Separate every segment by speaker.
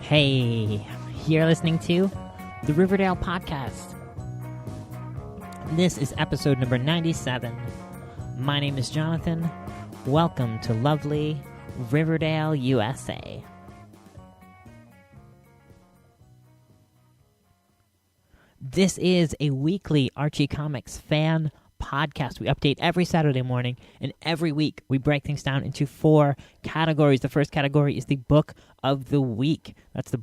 Speaker 1: Hey, you're listening to the Riverdale podcast. This is episode number 97. My name is Jonathan. Welcome to lovely Riverdale, USA. This is a weekly Archie Comics fan podcast. We update every Saturday morning, and every week we break things down into 4 categories. The first category is the book of the week. That's the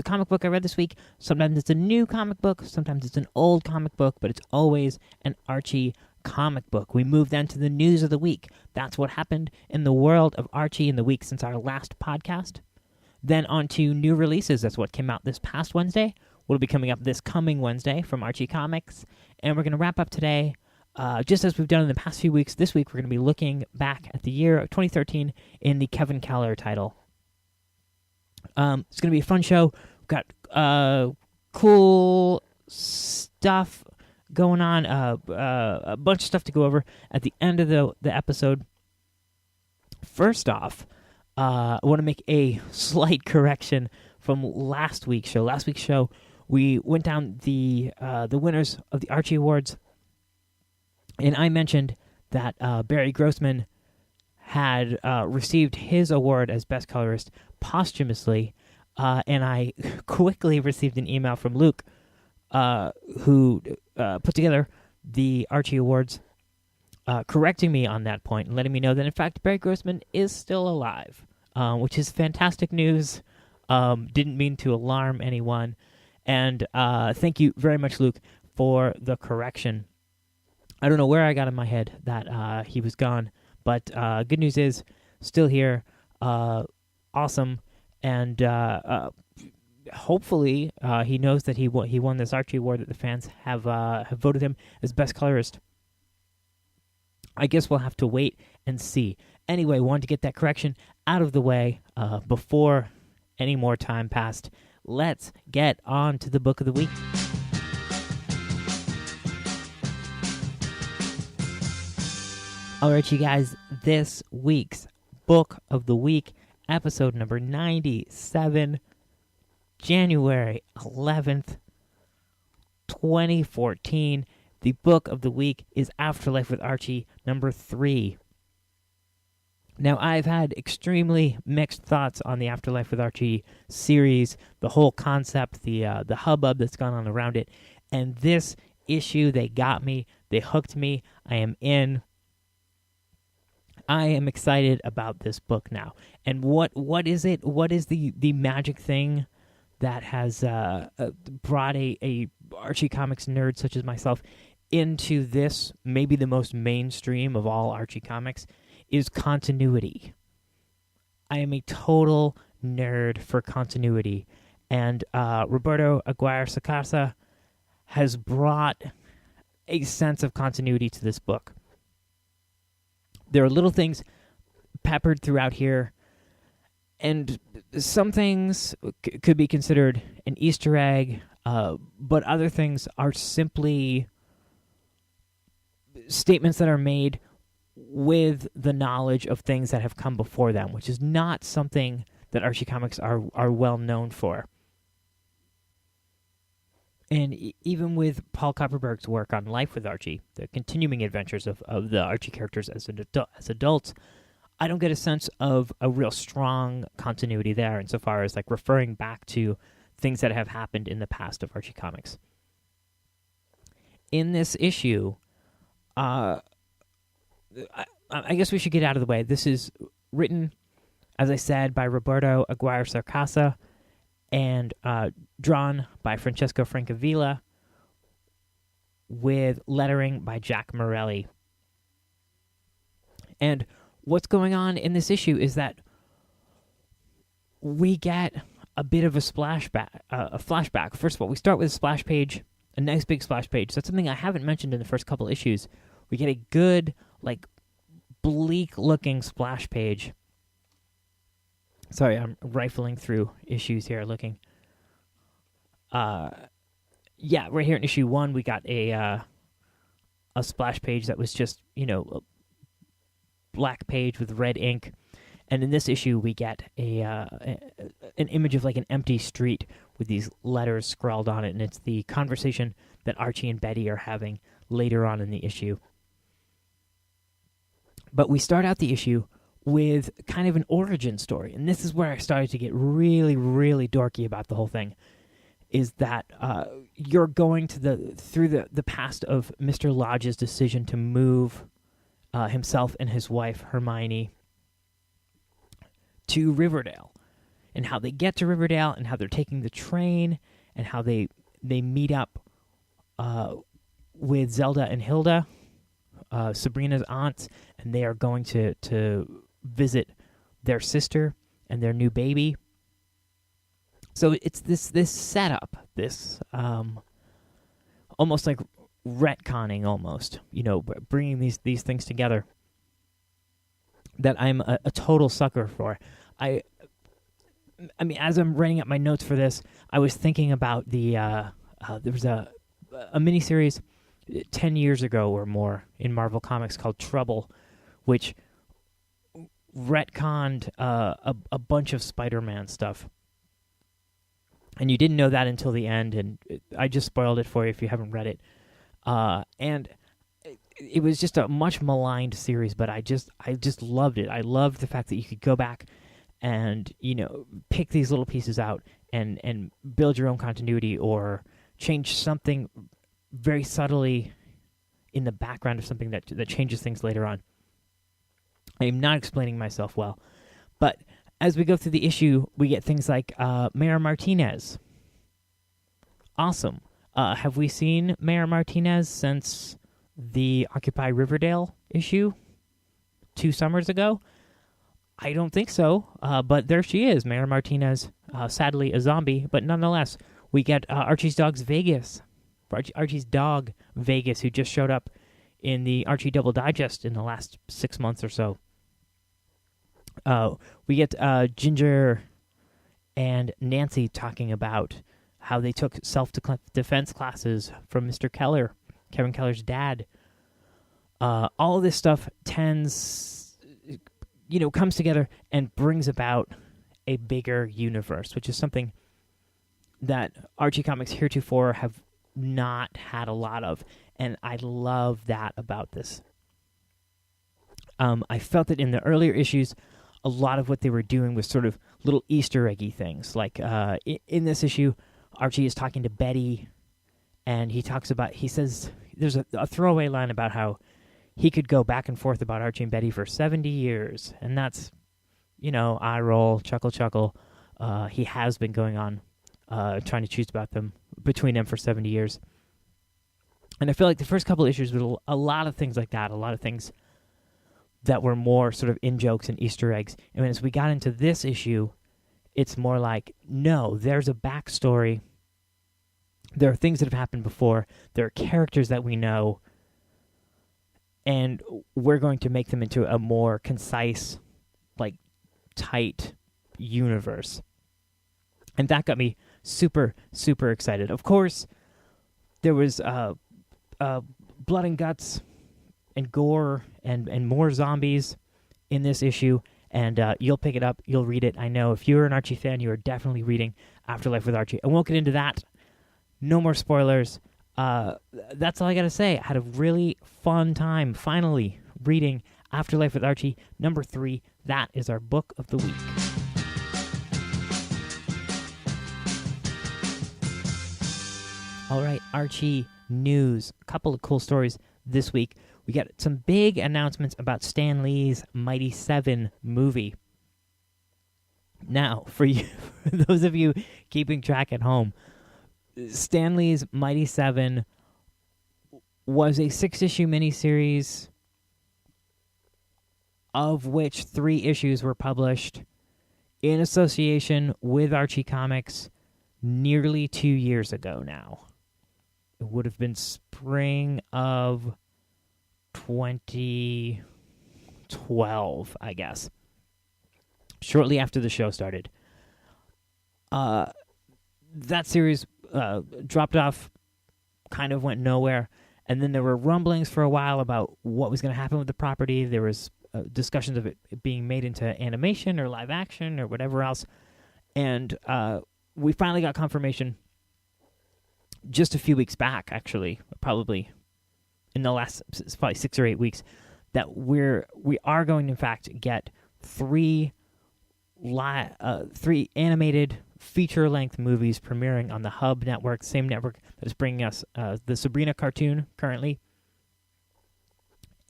Speaker 1: comic book I read this week. Sometimes it's a new comic book, sometimes it's an old comic book, but it's always an Archie comic book. We move then to the news of the week. That's what happened in the world of Archie in the week since our last podcast. Then on to new releases. That's what came out this past Wednesday. Will be coming up this coming Wednesday from Archie Comics. And we're going to wrap up today, just as we've done in the past few weeks. This week we're going to be looking back at the year of 2013 in the Kevin Keller title. It's going to be a fun show. We've got cool stuff going on, a bunch of stuff to go over at the end of the episode. First off, I want to make a slight correction from last week's show. Last week's show, we went down the winners of the Archie Awards, and I mentioned that Barry Grossman had received his award as Best Colorist posthumously, and I quickly received an email from Luke, who put together the Archie Awards, correcting me on that point and letting me know that, in fact, Barry Grossman is still alive, which is fantastic news. Didn't mean to alarm anyone. And thank you very much, Luke, for the correction. I don't know where I got in my head that he was gone, but good news is, still here, awesome, and hopefully he knows that he won this Archie Award, that the fans have voted him as Best Colorist. I guess we'll have to wait and see. Anyway, wanted to get that correction out of the way before any more time passed. Let's get on to the book of the week. All right, you guys, this week's book of the week, episode number 97, January 11th, 2014. The book of the week is Afterlife with Archie, number 3. Now, I've had extremely mixed thoughts on the Afterlife with Archie series, the whole concept, the hubbub that's gone on around it, and this issue, they got me, they hooked me, I am in. I am excited about this book now. And what is it? What is the magic thing that has brought a Archie Comics nerd such as myself into this, maybe the most mainstream of all Archie Comics, is continuity. I am a total nerd for continuity, and Roberto Aguirre Sacasa has brought a sense of continuity to this book. There are little things peppered throughout here, and some things could be considered an Easter egg, but other things are simply statements that are made with the knowledge of things that have come before them, which is not something that Archie Comics are well known for. And even with Paul Kupperberg's work on Life with Archie, the continuing adventures of the Archie characters as adults, I don't get a sense of a real strong continuity there insofar as like referring back to things that have happened in the past of Archie Comics. In this issue, I guess we should get out of the way. This is written, as I said, by Roberto Aguirre Sacasa and drawn by Francesco Francavilla with lettering by Jack Morelli. And what's going on in this issue is that we get a bit of a flashback. First of all, we start with a splash page, a nice big splash page. That's something I haven't mentioned in the first couple issues. We get a good, like, bleak-looking splash page. Sorry, I'm rifling through issues here, looking. Yeah, right here in issue 1, we got a splash page that was just, a black page with red ink, And in this issue, we get an image of like an empty street with these letters scrawled on it, and it's the conversation that Archie and Betty are having later on in the issue. But we start out the issue with kind of an origin story, and this is where I started to get really, really dorky about the whole thing. Is that you're going to through the past of Mr. Lodge's decision to move himself and his wife Hermione to Riverdale, and how they get to Riverdale, and how they're taking the train, and how they meet up with Zelda and Hilda, Sabrina's aunts, and they are going to visit their sister and their new baby. So it's this setup, this almost like retconning, almost, bringing these things together, that I'm a total sucker for. I mean, as I'm writing up my notes for this, I was thinking about there was a miniseries 10 years ago or more in Marvel Comics called Trouble, which retconned a bunch of Spider-Man stuff. And you didn't know that until the end, and I just spoiled it for you if you haven't read it. And it was just a much maligned series, but I just loved it. I loved the fact that you could go back and pick these little pieces out and build your own continuity, or change something very subtly in the background of something that changes things later on. I am not explaining myself well, but as we go through the issue, we get things like Mayor Martinez. Awesome. Have we seen Mayor Martinez since the Occupy Riverdale issue 2 summers ago? I don't think so, but there she is, Mayor Martinez, sadly a zombie, but nonetheless, we get Archie's dog Vegas, who just showed up in the Archie Double Digest in the last 6 months or so. We get Ginger and Nancy talking about how they took self-defense classes from Mr. Keller, Kevin Keller's dad. All of this stuff comes together and brings about a bigger universe, which is something that Archie Comics heretofore have not had a lot of, and I love that about this. I felt that in the earlier issues, a lot of what they were doing was sort of little Easter eggy things. Like in this issue, Archie is talking to Betty, and he says there's a throwaway line about how he could go back and forth about Archie and Betty for 70 years. And that's, eye roll, chuckle. He has been going on trying to choose between them for 70 years. And I feel like the first couple issues were a lot of things like that, a lot of things that were more sort of in-jokes and Easter eggs. And as we got into this issue, it's more like, no, there's a backstory. There are things that have happened before. There are characters that we know. And we're going to make them into a more concise, tight universe. And that got me super, super excited. Of course, there was blood and guts and gore and more zombies in this issue, and you'll pick it up, you'll read it. I know if you're an Archie fan, you are definitely reading Afterlife with Archie. I won't get into that. No more spoilers. That's all I gotta say. I had a really fun time finally reading Afterlife with Archie, number 3. That is our book of the week. All right, Archie news. A couple of cool stories this week. We got some big announcements about Stan Lee's Mighty 7 movie. Now, for those of you keeping track at home, Stan Lee's Mighty 7 was a 6-issue miniseries, of which 3 issues were published in association with Archie Comics nearly 2 years ago now. It would have been spring of 2012, I guess. Shortly after the show started. That series dropped off, kind of went nowhere, and then there were rumblings for a while about what was going to happen with the property. There was discussions of it being made into animation or live action or whatever else. And we finally got confirmation just a few weeks back, actually, probably in the last probably 6 or 8 weeks, that we are going to, in fact, get three animated feature-length movies premiering on the Hub network, same network that is bringing us the Sabrina cartoon currently.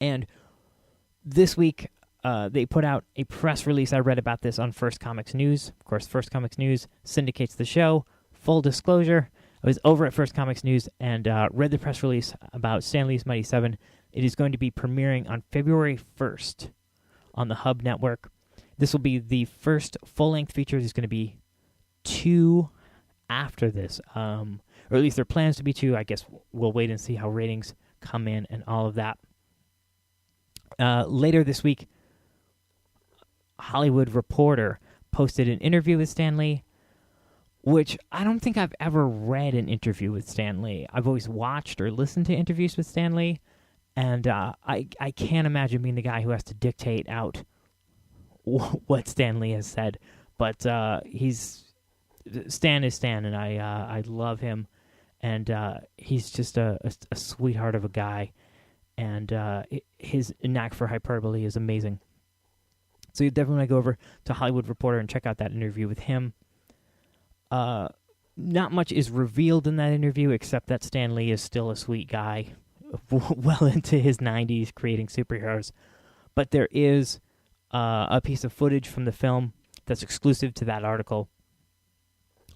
Speaker 1: And this week, they put out a press release. I read about this on First Comics News. Of course, First Comics News syndicates the show. Full disclosure, I was over at First Comics News and read the press release about Stan Lee's Mighty Seven. It is going to be premiering on February 1st on the Hub network. This will be the first full-length feature. There's going to be 2 after this, or at least there are plans to be 2. I guess we'll wait and see how ratings come in and all of that. Later this week, Hollywood Reporter posted an interview with Stan Lee, which I don't think I've ever read an interview with Stan Lee. I've always watched or listened to interviews with Stan Lee, and I can't imagine being the guy who has to dictate out what Stan Lee has said. But Stan is Stan, and I love him, and he's just a sweetheart of a guy, and his knack for hyperbole is amazing. So you definitely want to go over to Hollywood Reporter and check out that interview with him. Not much is revealed in that interview, except that Stan Lee is still a sweet guy, well into his 90s, creating superheroes. But there is a piece of footage from the film that's exclusive to that article.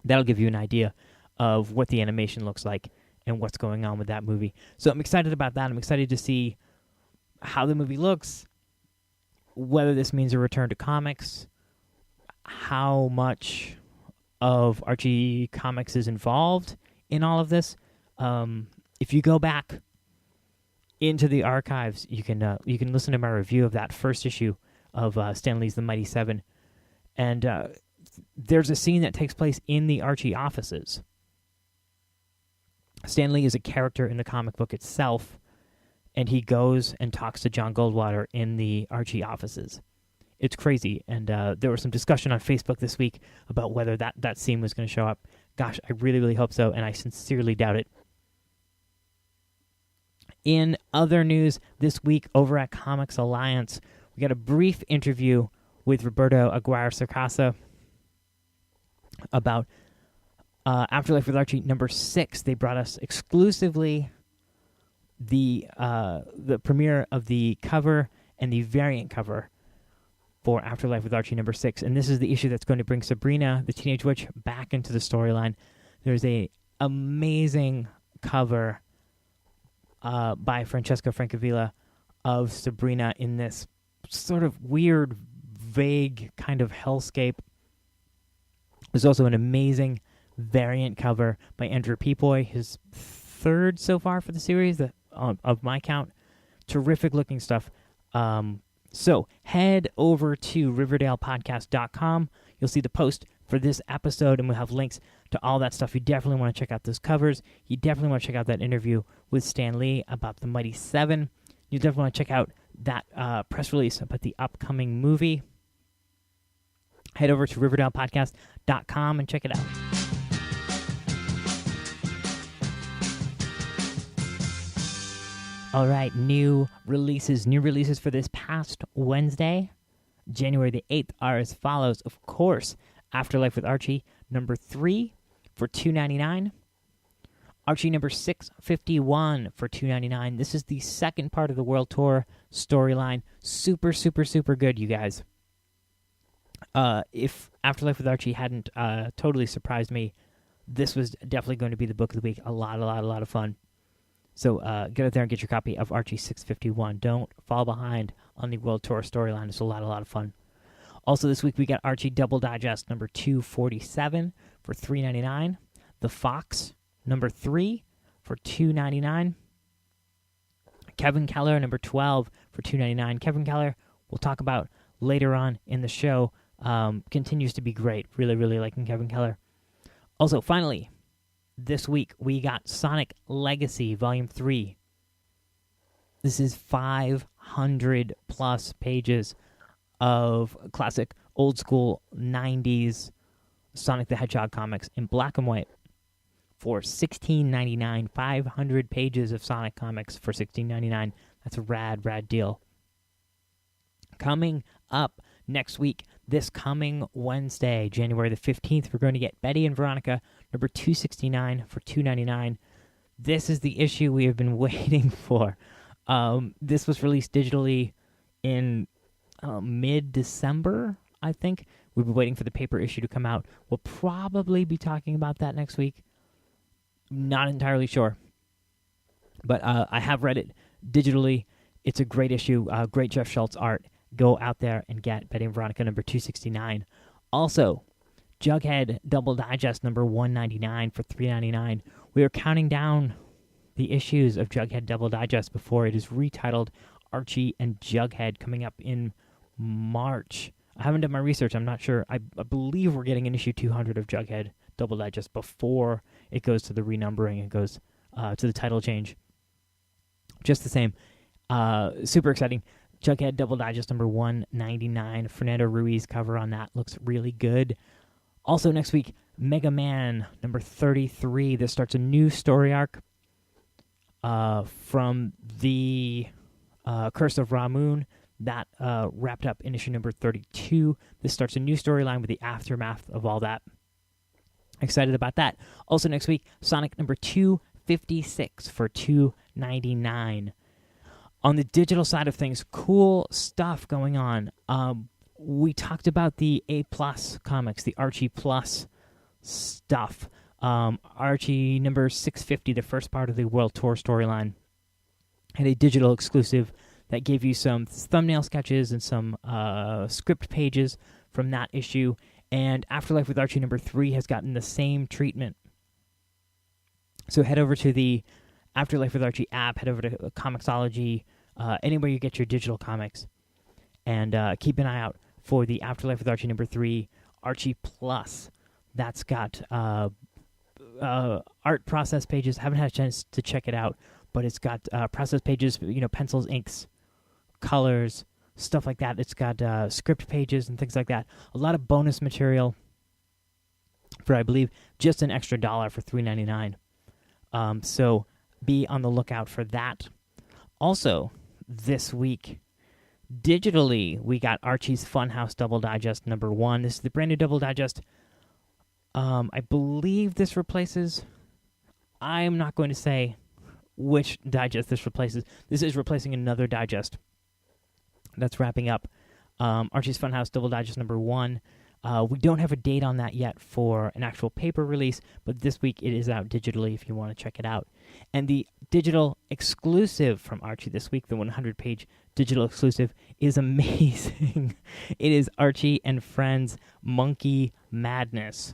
Speaker 1: That'll give you an idea of what the animation looks like and what's going on with that movie. So I'm excited about that. I'm excited to see how the movie looks, whether this means a return to comics, how much of Archie Comics is involved in all of this. If you go back into the archives, you can listen to my review of that first issue of Stan Lee's The Mighty Seven, and there's a scene that takes place in the Archie offices. Stan Lee is a character in the comic book itself, and he goes and talks to John Goldwater in the Archie offices. It's crazy, and there was some discussion on Facebook this week about whether that scene was going to show up. Gosh, I really, really hope so, and I sincerely doubt it. In other news this week over at Comics Alliance, we got a brief interview with Roberto Aguirre-Sacasa about Afterlife with Archie number 6. They brought us exclusively the premiere of the cover and the variant cover for Afterlife with Archie number 6, and this is the issue that's going to bring Sabrina, the Teenage Witch, back into the storyline. There's a amazing cover by Francesca Francavilla of Sabrina in this sort of weird, vague kind of hellscape. There's also an amazing variant cover by Andrew Peapoy, his 3rd so far for the series, of my count. Terrific looking stuff. So head over to RiverdalePodcast.com. You'll see the post for this episode, and we'll have links to all that stuff. You definitely want to check out those covers. You definitely want to check out that interview with Stan Lee about the Mighty Seven. You definitely want to check out that press release about the upcoming movie. Head over to RiverdalePodcast.com and check it out. All right, new releases for this past Wednesday, January the 8th, are as follows. Of course, Afterlife with Archie, number 3 for $2.99. Archie number 651 for $2.99. This is the second part of the World Tour storyline. Super, super, super good, you guys. If Afterlife with Archie hadn't totally surprised me, this was definitely going to be the book of the week. A lot of fun. So get out there and get your copy of Archie 651. Don't fall behind on the World Tour storyline. It's a lot of fun. Also this week we got Archie Double Digest number 247 for $3.99. The Fox number 3 for $2.99. Kevin Keller number 12 for $2.99. Kevin Keller, we'll talk about later on in the show, continues to be great. Really, really liking Kevin Keller. Also, finally, this week we got Sonic Legacy Volume 3 This is 500 plus pages of classic old school 90s Sonic the Hedgehog comics in black and white for $16.99. 500 pages of Sonic comics for $16.99. That's a rad deal. Coming up next week, this coming Wednesday, January the 15th, we're going to get Betty and Veronica number 269 for $2.99. This is the issue we have been waiting for. This was released digitally in mid-December, I think. We've been waiting for the paper issue to come out. We'll probably be talking about that next week. Not entirely sure. But I have read it digitally. It's a great issue. Great Jeff Schultz art. Go out there and get Betty and Veronica number 269. Also, Jughead Double Digest number 199 for $3.99. We are counting down the issues of Jughead Double Digest before it is retitled Archie and Jughead, coming up in March. I haven't done my research. I'm not sure. I believe we're getting an issue 200 of Jughead Double Digest before it goes to the renumbering and goes to the title change. Just the same. Super exciting. Jughead Double Digest number 199. Fernando Ruiz cover on that. Looks really good. Also next week, Mega Man number 33. This starts a new story arc from the Curse of Ramun. That wrapped up in issue number 32. This starts a new storyline with the aftermath of all that. Excited about that. Also next week, Sonic number 256 for $2.99. On the digital side of things, cool stuff going on. We talked about the A+ comics, the Archie Plus stuff. Archie number 650, the first part of the World Tour storyline, had a digital exclusive that gave you some thumbnail sketches and some script pages from that issue. And Afterlife with Archie number 3 has gotten the same treatment. So head over to the Afterlife with Archie app, head over to Comixology, anywhere you get your digital comics, and keep an eye out for the Afterlife with Archie number 3 Archie Plus. That's got art process pages. Haven't had a chance to check it out, but it's got process pages, pencils, inks, colors, stuff like that. It's got script pages and things like that. A lot of bonus material for, I believe, just an extra $1 for $3.99. So be on the lookout for that. Also, this week, digitally, we got Archie's Funhouse Double Digest number 1. This is the brand new Double Digest. I believe this replaces... I'm not going to say which digest this replaces. This is replacing another digest that's wrapping up. Archie's Funhouse Double Digest number 1. We don't have a date on that yet for an actual paper release, but this week it is out digitally if you want to check it out. And the digital exclusive from Archie this week, the 100-page digital exclusive, is amazing. It is Archie and Friends Monkey Madness.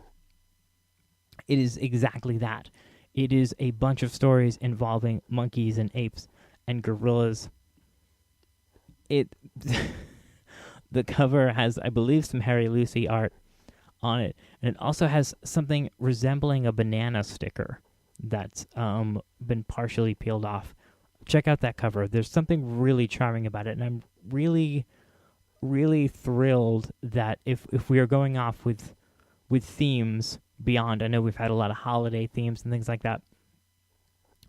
Speaker 1: It is exactly that. It is a bunch of stories involving monkeys and apes and gorillas. The cover has, I believe, some Harry Lucy art on it, and it also has something resembling a banana sticker that's been partially peeled off. Check out that cover. There's something really charming about it, and I'm really, really thrilled that if we are going off with themes beyond, I know we've had a lot of holiday themes and things like that.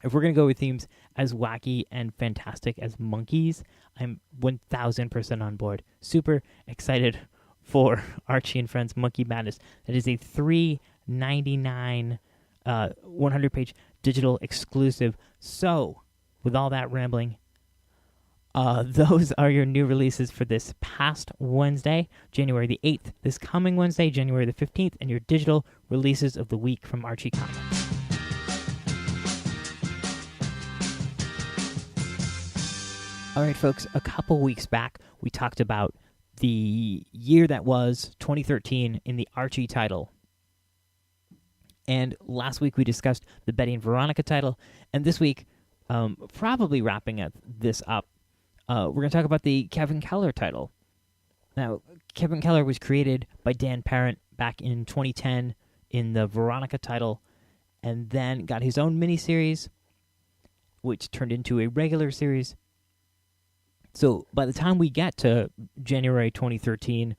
Speaker 1: If we're going to go with themes as wacky and fantastic as monkeys, I'm 1,000% on board. Super excited for Archie and Friends Monkey Madness. That is a $3.99 100-page digital exclusive. So, with all that rambling, those are your new releases for this past Wednesday, January the 8th. This coming Wednesday, January the 15th, and your digital releases of the week from Archie Comics. All right, folks, a couple weeks back, we talked about the year that was 2013 in the Archie title. And last week we discussed the Betty and Veronica title. And this week, probably wrapping this up, we're going to talk about the Kevin Keller title. Now, Kevin Keller was created by Dan Parent back in 2010 in the Veronica title, and then got his own miniseries, which turned into a regular series So by the time we get to January 2013,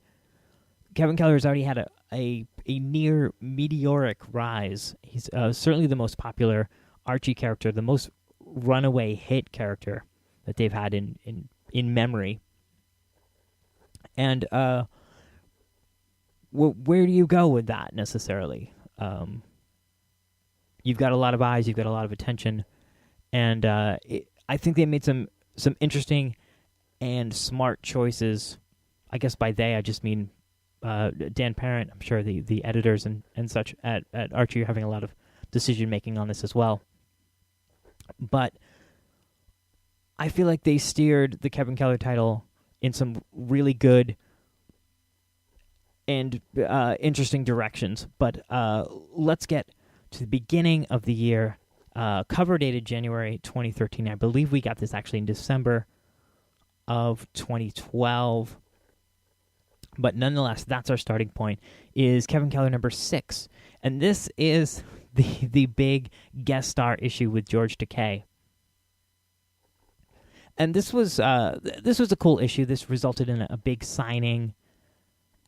Speaker 1: Kevin Keller has already had a near meteoric rise. He's certainly the most popular Archie character, the most runaway hit character that they've had in memory. And where do you go with that necessarily? You've got a lot of eyes, you've got a lot of attention, and I think they made some interesting and smart choices. I guess by they, I just mean Dan Parent. I'm sure the editors and such at Archie are having a lot of decision making on this as well. But I feel like they steered the Kevin Keller title in some really good and interesting directions. But let's get to the beginning of the year. Cover dated January 2013. I believe we got this actually in December of 2012. But nonetheless, that's our starting point, is Kevin Keller number 6. And this is the big guest star issue with George Takei. And this was a cool issue. This resulted in a big signing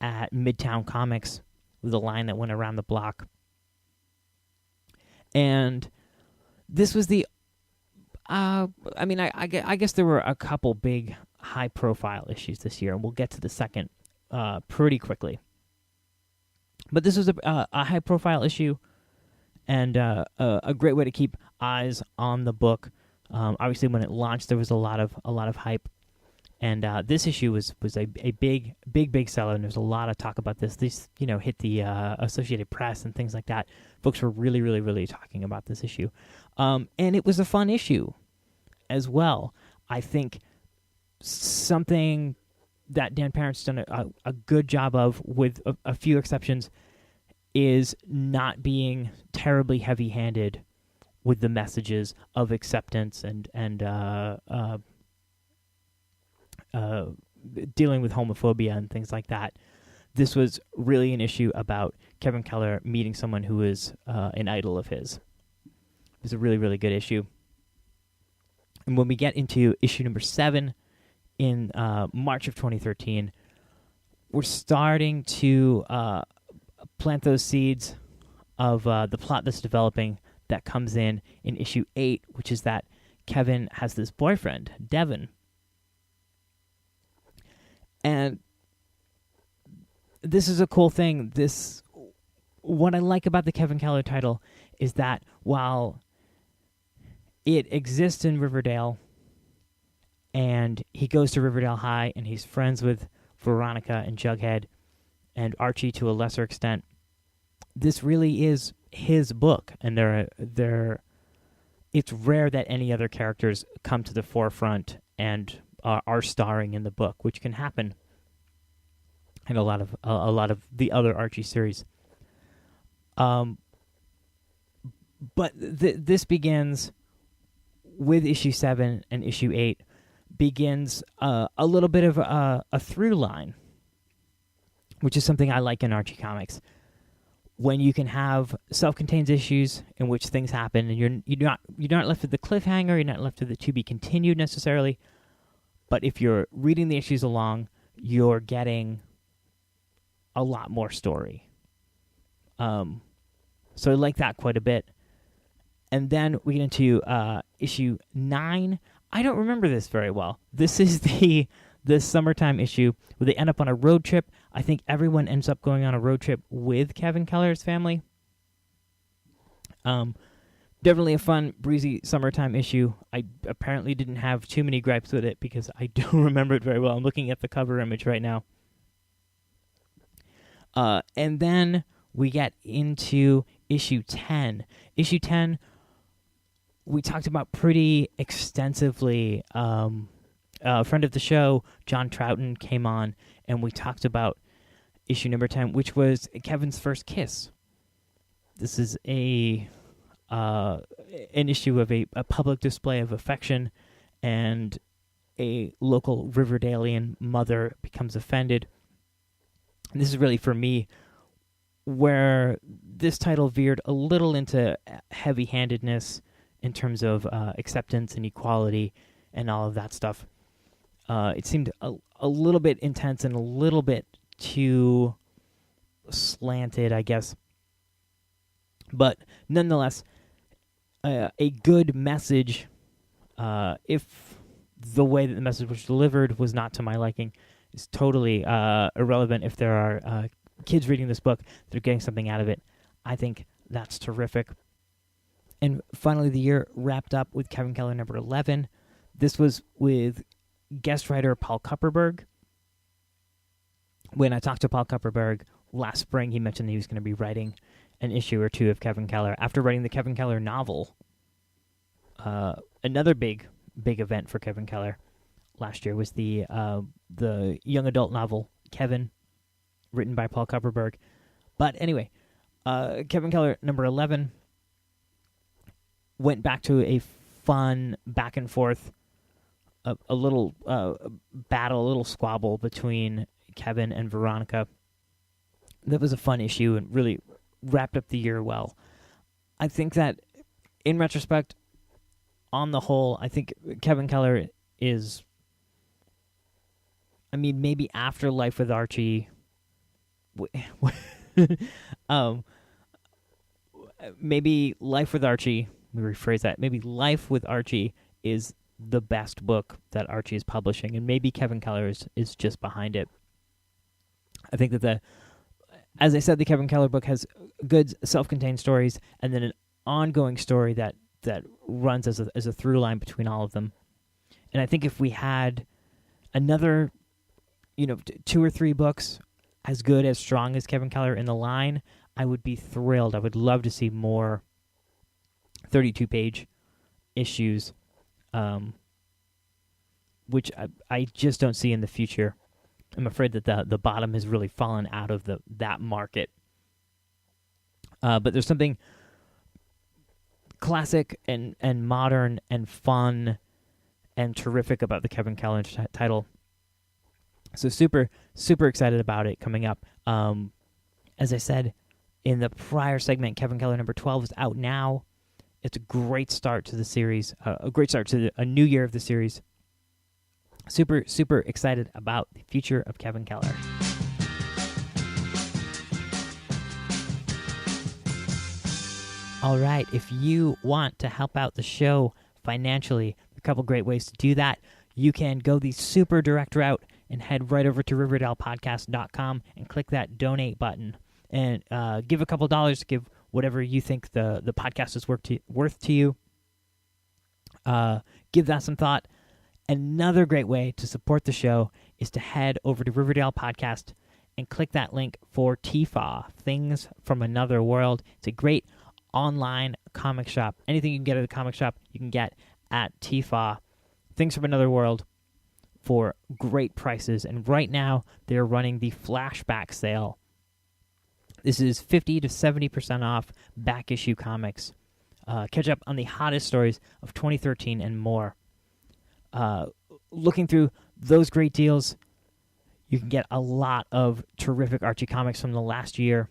Speaker 1: at Midtown Comics with a line that went around the block. And this was the I guess there were a couple big high-profile issues this year, and we'll get to the second pretty quickly. But this was a high-profile issue, and a great way to keep eyes on the book. Obviously, when it launched, there was a lot of hype, and this issue was a big seller, and there's a lot of talk about this. This hit the Associated Press and things like that. Folks were really talking about this issue, and it was a fun issue as well. I think something that Dan Parent's done a good job of, with a few exceptions, is not being terribly heavy-handed with the messages of acceptance and dealing with homophobia and things like that. This was really an issue about Kevin Keller meeting someone who is an idol of his. It was a really good issue. And when we get into issue number 7 in March of 2013, we're starting to plant those seeds of the plot that's developing that comes in issue 8, which is that Kevin has this boyfriend, Devin. And this is a cool thing. What I like about the Kevin Keller title is that while it exists in Riverdale, and he goes to Riverdale High, and he's friends with Veronica and Jughead and Archie to a lesser extent, this really is his book, and it's rare that any other characters come to the forefront and are starring in the book, which can happen in a lot of the other Archie series. But this begins with issue 7, and issue 8 begins a little bit of a through line, which is something I like in Archie comics. When you can have self-contained issues in which things happen, and you're not left with the cliffhanger, you're not left with the to be continued necessarily, but if you're reading the issues along, you're getting a lot more story. So I like that quite a bit. And then we get into issue 9. I don't remember this very well. This is the summertime issue where they end up on a road trip. I think everyone ends up going on a road trip with Kevin Keller's family. Definitely a fun, breezy summertime issue. I apparently didn't have too many gripes with it because I don't remember it very well. I'm looking at the cover image right now. And then we get into issue 10. Issue 10, we talked about pretty extensively. A friend of the show, John Troughton, came on, and we talked about issue number 10, which was Kevin's first kiss. This is an issue of a public display of affection, and a local Riverdalian mother becomes offended. And this is really, for me, where this title veered a little into heavy-handedness in terms of acceptance and equality and all of that stuff. It seemed a little bit intense and a little bit too slanted, I guess. But nonetheless, a good message, if the way that the message was delivered was not to my liking, is totally irrelevant. If there are kids reading this book, they're getting something out of it. I think that's terrific. And finally, the year wrapped up with Kevin Keller number 11. This was with guest writer Paul Kupperberg. When I talked to Paul Kupperberg last spring, he mentioned that he was going to be writing an issue or two of Kevin Keller after writing the Kevin Keller novel. Another big event for Kevin Keller last year was the young adult novel Kevin, written by Paul Kupperberg. But anyway, Kevin Keller number 11 went back to a fun back and forth, a little battle, a little squabble between Kevin and Veronica. That was a fun issue and really wrapped up the year well. I think that, in retrospect, on the whole, I think Kevin Keller is, maybe Afterlife with Archie, maybe Life with Archie, let me rephrase that, maybe Life with Archie is the best book that Archie is publishing, and maybe Kevin Keller is just behind it. I think that as I said, the Kevin Keller book has good self-contained stories, and then an ongoing story that runs as a through line between all of them. And I think if we had another, 2 or 3 books as good, as strong as Kevin Keller in the line, I would be thrilled. I would love to see more 32-page issues, which I just don't see in the future. I'm afraid that the bottom has really fallen out of that market. But there's something classic and modern and fun and terrific about the Kevin Keller title. So super, super excited about it coming up. As I said in the prior segment, Kevin Keller number 12 is out now. It's a great start to the series, a great start to a new year of the series. Super, super excited about the future of Kevin Keller. All right, if you want to help out the show financially, a couple great ways to do that. You can go the super direct route and head right over to RiverdalePodcast.com and click that donate button and give a couple dollars, give whatever you think the podcast is worth to you. Give that some thought. Another great way to support the show is to head over to Riverdale Podcast and click that link for TFA, Things from Another World. It's a great online comic shop. Anything you can get at a comic shop, you can get at TFA, Things from Another World, for great prices. And right now, they're running the flashback sale. This is 50 to 70% off back issue comics. Catch up on the hottest stories of 2013 and more. Looking through those great deals, you can get a lot of terrific Archie comics from the last year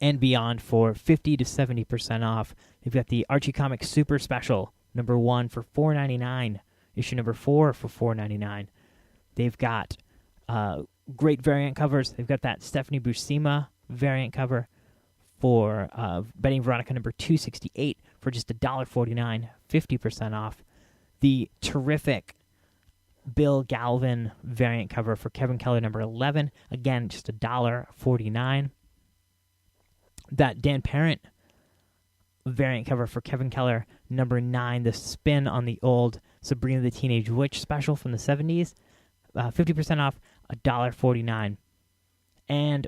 Speaker 1: and beyond for 50 to 70% off. They've got the Archie Comics Super Special, number 1 for $4.99, issue number 4 for $4.99. They've got great variant covers. They've got that Stephanie Buscema variant cover for Betty and Veronica number 268 for just $1.49, 50% off. The terrific Bill Galvin variant cover for Kevin Keller number 11, again, just $1.49. That Dan Parent variant cover for Kevin Keller number 9, the spin on the old Sabrina the Teenage Witch special from the 70s, 50% off, $1.49. And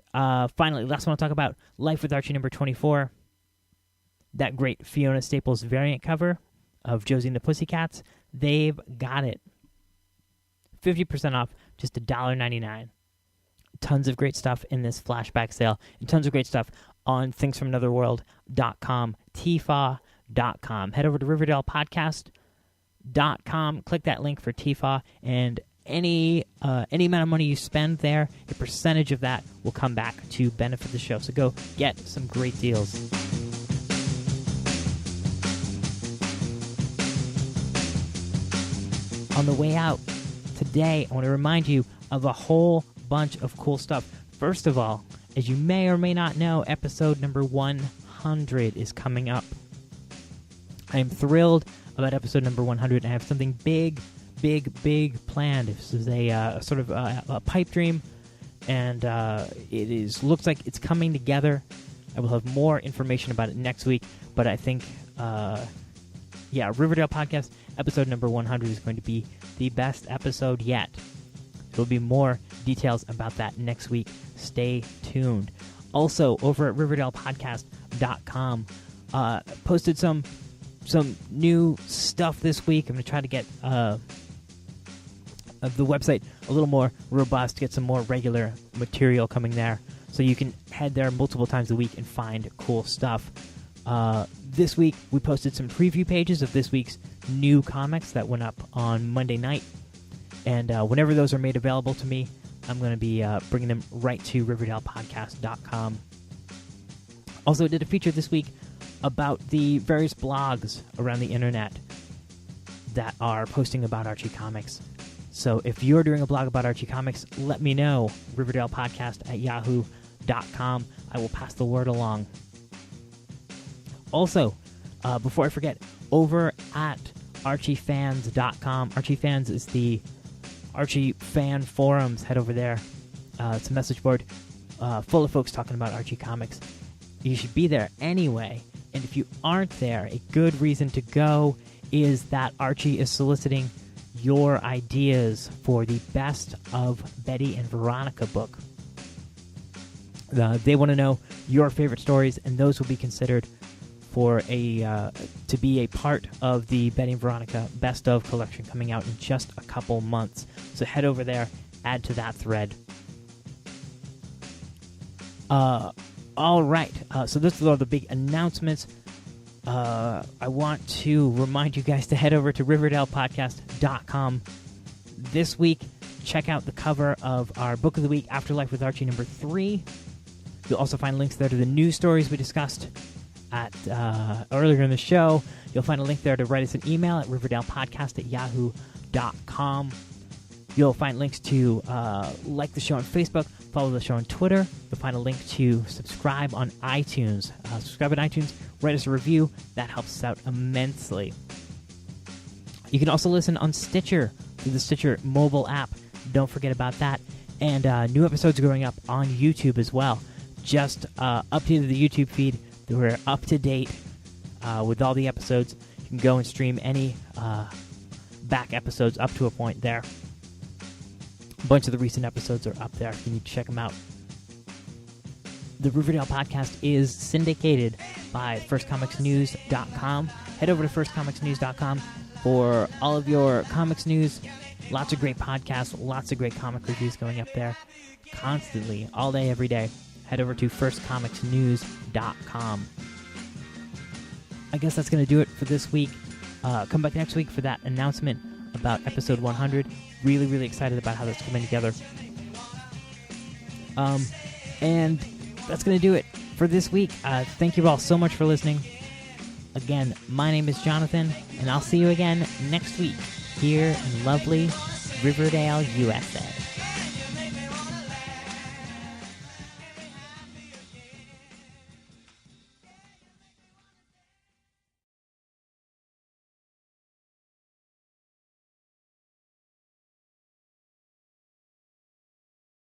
Speaker 1: finally, last one I'll talk about, Life with Archie number 24, that great Fiona Staples variant cover of Josie and the Pussycats. They've got it. 50% off, just $1.99. Tons of great stuff in this flashback sale, and tons of great stuff on thingsfromanotherworld.com, tfa.com. Head over to RiverdalePodcast.com, click that link for TFA, and any amount of money you spend there, a percentage of that will come back to benefit the show. So go get some great deals. On the way out, Today, I want to remind you of a whole bunch of cool stuff. First of all, as you may or may not know, episode number 100 is coming up. I am thrilled about episode number 100. I have something big planned. This is a sort of a pipe dream, and looks like it's coming together. I will have more information about it next week, but I think, Riverdale Podcast, episode number 100 is going to be the best episode yet. There will be more details about that next week. Stay tuned. Also, over at RiverdalePodcast.com, posted some new stuff this week. I'm going to try to get the website a little more robust, get some more regular material coming there, so you can head there multiple times a week and find cool stuff. This week, we posted some preview pages of this week's new comics that went up on Monday night. And whenever those are made available to me, I'm going to be bringing them right to RiverdalePodcast.com. Also, I did a feature this week about the various blogs around the internet that are posting about Archie Comics. So if you're doing a blog about Archie Comics, let me know. RiverdalePodcast@yahoo.com. I will pass the word along. Also, before I forget, over at ArchieFans.com. Archie Fans is the Archie fan forums. Head over there. It's a message board full of folks talking about Archie Comics. You should be there anyway. And if you aren't there, a good reason to go is that Archie is soliciting your ideas for the Best of Betty and Veronica book. They want to know your favorite stories, and those will be considered for to be a part of the Betty and Veronica Best of collection coming out in just a couple months. So head over there, add to that thread. All right, so those are all the big announcements. I want to remind you guys to head over to RiverdalePodcast.com. This week, check out the cover of our Book of the Week, Afterlife with Archie number 3. You'll also find links there to the news stories we discussed earlier in the show. You'll find a link there to write us an email at RiverdalePodcast@yahoo.com. You'll find links to like the show on Facebook, follow the show on Twitter. You'll find a link to subscribe on iTunes. Subscribe on iTunes, write us a review. That helps us out immensely. You can also listen on Stitcher through the Stitcher mobile app. Don't forget about that. And new episodes are going up on YouTube as well. Just updated the YouTube feed. We're up to date with all the episodes. You can go and stream any back episodes up to a point there. A bunch of the recent episodes are up there if you need to check them out. The Riverdale podcast is syndicated by firstcomicsnews.com. Head over to firstcomicsnews.com for all of your comics news. Lots of great podcasts, lots of great comic reviews going up there constantly, all day, every day. Head over to firstcomicsnews.com. I guess that's going to do it for this week. Come back next week for that announcement about episode 100. Really, really excited about how that's coming together. And that's going to do it for this week. Thank you all so much for listening. Again, my name is Jonathan, and I'll see you again next week here in lovely Riverdale, USA.